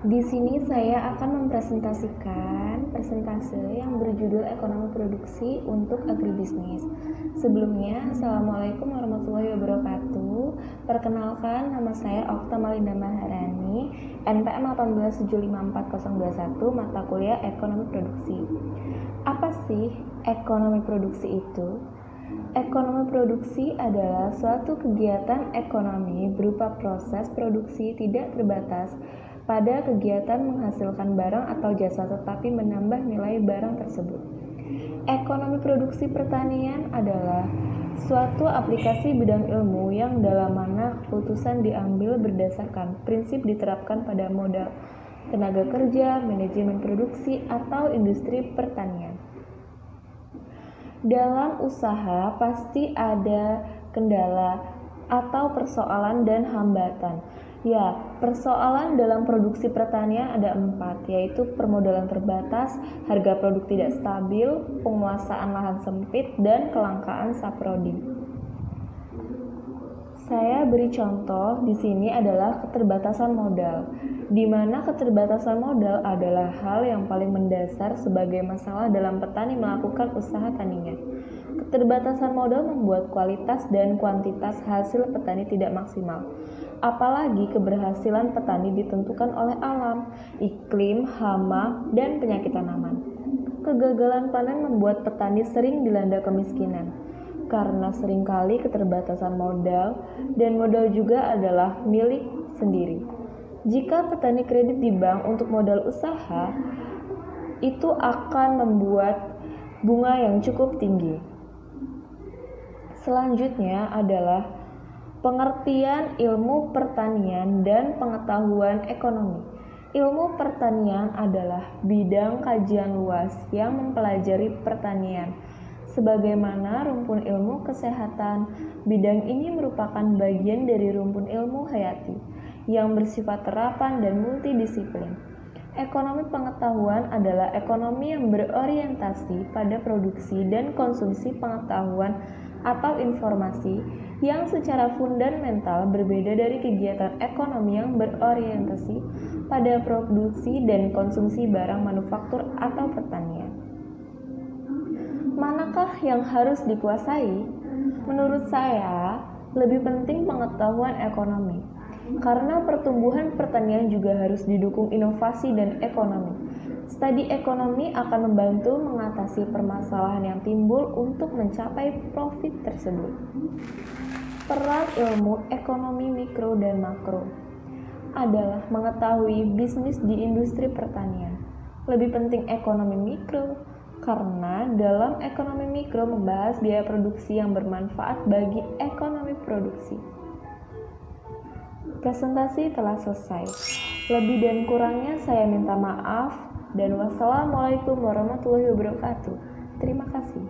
Di sini saya akan mempresentasikan presentase yang berjudul Ekonomi Produksi untuk Agribisnis. Sebelumnya, Assalamualaikum warahmatullahi wabarakatuh. Perkenalkan, nama saya Okta Malinda Maharani, NPM 1875401, mata kuliah Ekonomi Produksi. Apa sih ekonomi produksi itu? Ekonomi produksi adalah suatu kegiatan ekonomi berupa proses produksi tidak terbatas pada kegiatan menghasilkan barang atau jasa tetapi menambah nilai barang tersebut. Ekonomi produksi pertanian adalah suatu aplikasi bidang ilmu yang dalam mana keputusan diambil berdasarkan prinsip diterapkan pada modal tenaga kerja, manajemen produksi, atau industri pertanian. Dalam usaha pasti ada kendala atau persoalan dan hambatan. Ya, persoalan dalam produksi pertanian ada 4, yaitu permodalan terbatas, harga produk tidak stabil, penguasaan lahan sempit, dan kelangkaan saprodi. Saya beri contoh di sini adalah keterbatasan modal, di mana keterbatasan modal adalah hal yang paling mendasar sebagai masalah dalam petani melakukan usaha taninya. Keterbatasan modal membuat kualitas dan kuantitas hasil petani tidak maksimal. Apalagi keberhasilan petani ditentukan oleh alam, iklim, hama, dan penyakit tanaman. Kegagalan panen membuat petani sering dilanda kemiskinan, karena seringkali keterbatasan modal, dan modal juga adalah milik sendiri. Jika petani kredit di bank untuk modal usaha, itu akan membuat bunga yang cukup tinggi. Selanjutnya adalah pengertian ilmu pertanian dan pengetahuan ekonomi. Ilmu pertanian adalah bidang kajian luas yang mempelajari pertanian. Sebagaimana rumpun ilmu kesehatan, bidang ini merupakan bagian dari rumpun ilmu hayati yang bersifat terapan dan multidisiplin. Ekonomi pengetahuan adalah ekonomi yang berorientasi pada produksi dan konsumsi pengetahuan atau informasi yang secara fundamental berbeda dari kegiatan ekonomi yang berorientasi pada produksi dan konsumsi barang manufaktur atau pertanian. Manakah yang harus dikuasai? Menurut saya, lebih penting pengetahuan ekonomi, karena pertumbuhan pertanian juga harus didukung inovasi dan ekonomi. Studi ekonomi akan membantu mengatasi permasalahan yang timbul untuk mencapai profit tersebut. Peran ilmu ekonomi mikro dan makro adalah mengetahui bisnis di industri pertanian. Lebih penting ekonomi mikro, karena dalam ekonomi mikro membahas biaya produksi yang bermanfaat bagi ekonomi produksi. Presentasi telah selesai. Lebih dan kurangnya saya minta maaf, dan wassalamualaikum warahmatullahi wabarakatuh. Terima kasih.